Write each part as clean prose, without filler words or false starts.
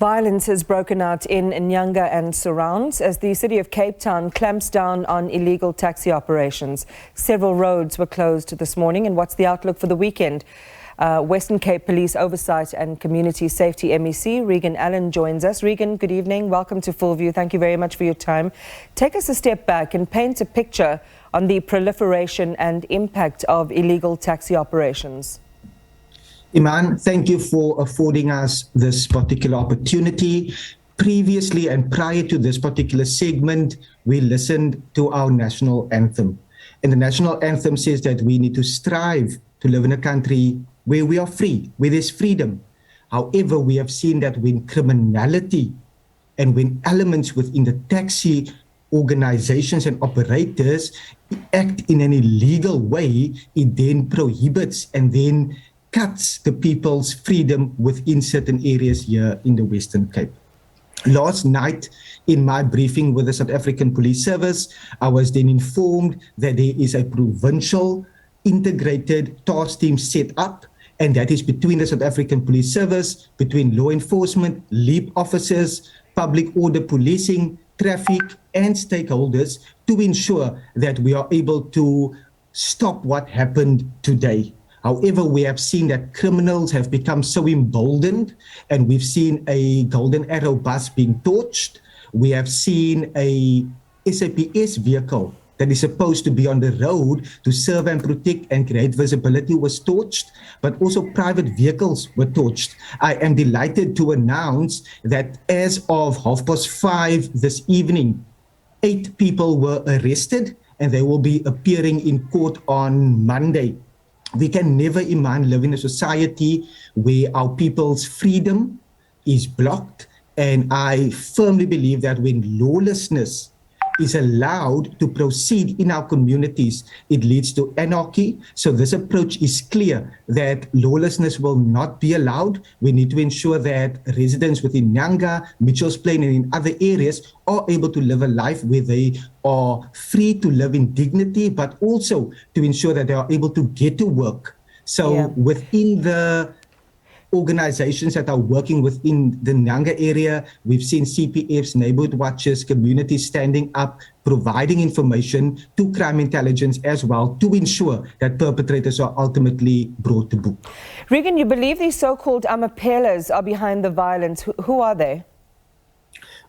Violence has broken out in Nyanga and surrounds as the city of Cape Town clamps down on illegal taxi operations. Several roads were closed this morning. And what's the outlook for the weekend? Western Cape Police Oversight and Community Safety MEC Reagen Allen joins us. Reagen, good evening. Welcome to Full View. Thank you very much for your time. Take us a step back and paint a picture on the proliferation and impact of illegal taxi operations. Iman, thank you for affording us this particular opportunity. Previously and prior to this particular segment, we listened to our national anthem. And the national anthem says that we need to strive to live in a country where we are free, where there's freedom. However, we have seen that when criminality and when elements within the taxi organizations and operators act in an illegal way, it then prohibits and then cuts the people's freedom within certain areas here in the Western Cape. Last night, in my briefing with the South African Police Service, I was then informed that there is a provincial integrated task team set up, and that is between the South African Police Service, between law enforcement, LEAP officers, public order policing, traffic, and stakeholders to ensure that we are able to stop what happened today. However, we have seen that criminals have become so emboldened, and we've seen a Golden Arrow bus being torched. We have seen a SABC vehicle that is supposed to be on the road to serve and protect and create visibility was torched, but also private vehicles were torched. I am delighted to announce that as of 5:30 this evening, 8 people were arrested and they will be appearing in court on Monday. We can never, Iman, live in a society where our people's freedom is blocked. And I firmly believe that when lawlessness is allowed to proceed in our communities, it leads to anarchy. So this approach is clear that lawlessness will not be allowed. We need to ensure that residents within Nyanga, Mitchell's Plain, and in other areas are able to live a life where they are free to live in dignity, but also to ensure that they are able to get to work. So within the organizations that are working within the Nyanga area, we've seen CPFs, neighborhood watches, communities standing up, providing information to crime intelligence as well to ensure that perpetrators are ultimately brought to book. Reagen, you believe these so-called amapelas are behind the violence. Who are they?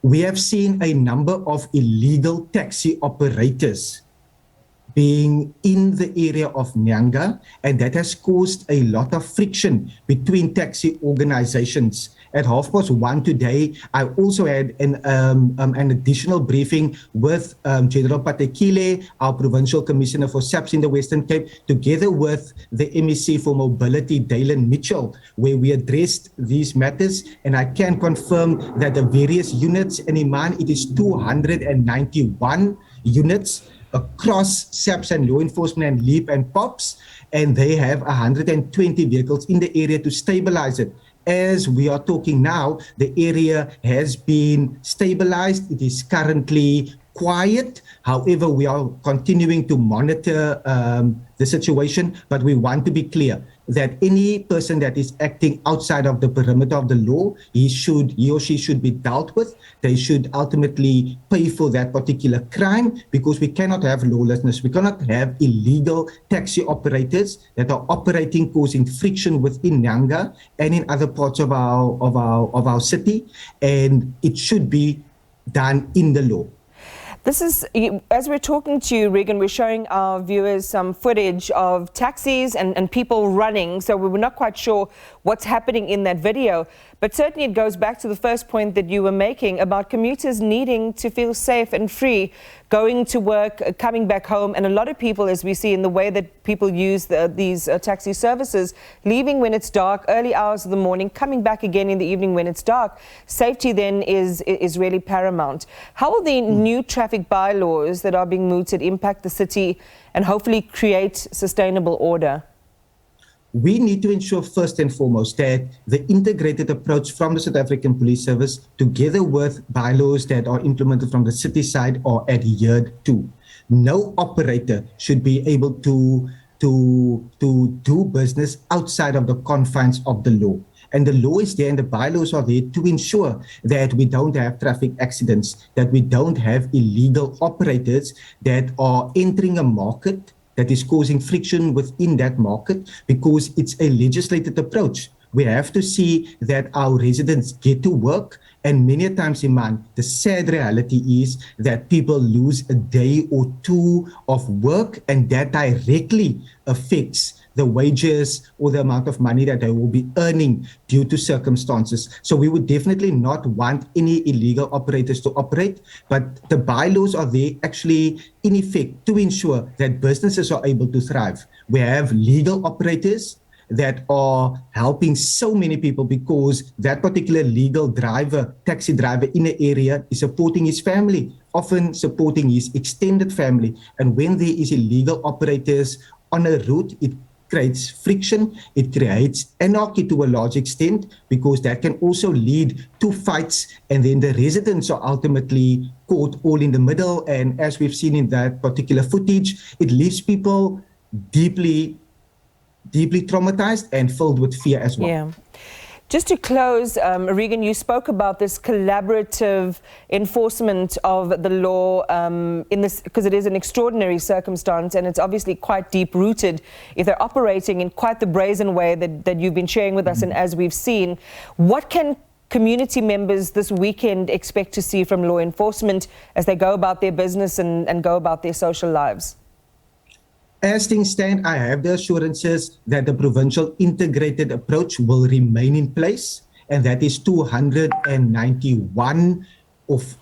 We have seen a number of illegal taxi operators being in the area of Nyanga, and that has caused a lot of friction between taxi organizations. At 1:30 today, I also had an additional briefing with General Patekile, our Provincial Commissioner for SABC in the Western Cape, together with the MEC for Mobility, Dalen Mitchell, where we addressed these matters. And I can confirm that the various units, and Iman, it is 291 units across SABC and law enforcement and LEAP and POPs, and they have 120 vehicles in the area to stabilize it. As we are talking now, the area has been stabilized. It is currently quiet. However, we are continuing to monitor the situation, but we want to be clear that any person that is acting outside of the perimeter of the law, he or she should be dealt with. They should ultimately pay for that particular crime, because we cannot have lawlessness. We cannot have illegal taxi operators that are operating, causing friction within Nyanga and in other parts of our city, and it should be done in the law. This is, as we're talking to you, Reagen, we're showing our viewers some footage of taxis and people running. So we were not quite sure what's happening in that video. But certainly it goes back to the first point that you were making about commuters needing to feel safe and free, going to work, coming back home. And a lot of people, as we see in the way that people use these taxi services, leaving when it's dark, early hours of the morning, coming back again in the evening when it's dark. Safety then is really paramount. How will the new traffic bylaws that are being mooted impact the city and hopefully create sustainable order? We need to ensure first and foremost that the integrated approach from the South African Police Service, together with bylaws that are implemented from the city side, are adhered to. No operator should be able to do business outside of the confines of the law. And the law is there and the bylaws are there to ensure that we don't have traffic accidents, that we don't have illegal operators that are entering a market that is causing friction within that market, because it's a legislated approach. We have to see that our residents get to work, and many times, Iman, the sad reality is that people lose a day or two of work, and that directly affects the wages or the amount of money that they will be earning due to circumstances. So we would definitely not want any illegal operators to operate, but the bylaws are there actually in effect to ensure that businesses are able to thrive. We have legal operators that are helping so many people because that particular legal driver, taxi driver in the area is supporting his family, often supporting his extended family. And when there is illegal operators on a route, it creates friction, it creates anarchy to a large extent, because that can also lead to fights, and then the residents are ultimately caught all in the middle. And as we've seen in that particular footage, it leaves people deeply traumatized and filled with fear as well. Yeah. Just to close, Reagen, you spoke about this collaborative enforcement of the law in this, because it is an extraordinary circumstance and it's obviously quite deep-rooted if they're operating in quite the brazen way that you've been sharing with us and as we've seen. What can community members this weekend expect to see from law enforcement as they go about their business and go about their social lives? As things stand, I have the assurances that the provincial integrated approach will remain in place, and that is 291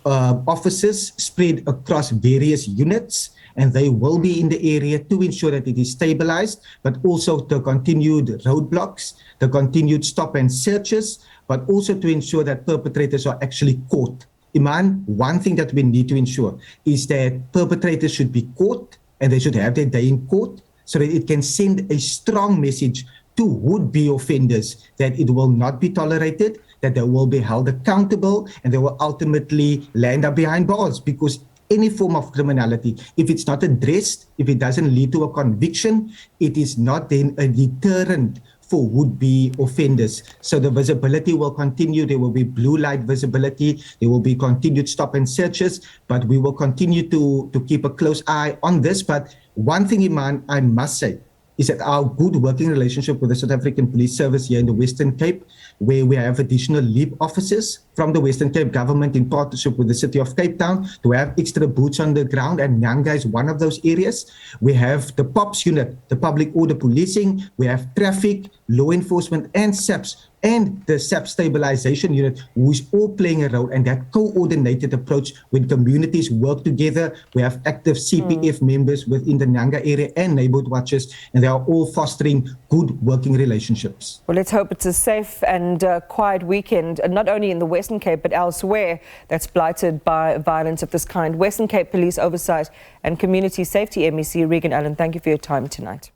officers spread across various units, and they will be in the area to ensure that it is stabilized, but also the continued roadblocks, the continued stop and searches, but also to ensure that perpetrators are actually caught. Iman, one thing that we need to ensure is that perpetrators should be caught, and they should have their day in court, so that it can send a strong message to would-be offenders that it will not be tolerated, that they will be held accountable, and they will ultimately land up behind bars. Because any form of criminality, if it's not addressed, if it doesn't lead to a conviction, it is not then a deterrent for would-be offenders. So the visibility will continue. There will be blue light visibility. There will be continued stop and searches, but we will continue to keep a close eye on this. But one thing, Iman, I must say, is that our good working relationship with the South African Police Service here in the Western Cape, where we have additional LEAP officers from the Western Cape government in partnership with the City of Cape Town to have extra boots on the ground, and Nyanga is one of those areas. We have the POPs unit, the Public Order Policing, we have traffic, law enforcement and SAPS, and the SAP stabilization unit, who is all playing a role, and that coordinated approach when communities work together. We have active CPF members within the Nyanga area and neighborhood watchers, and they are all fostering good working relationships. Well, let's hope it's a safe and quiet weekend, not only in the Western Cape but elsewhere that's blighted by violence of this kind. Western Cape Police Oversight and Community Safety MEC Reagen Allen, thank you for your time tonight.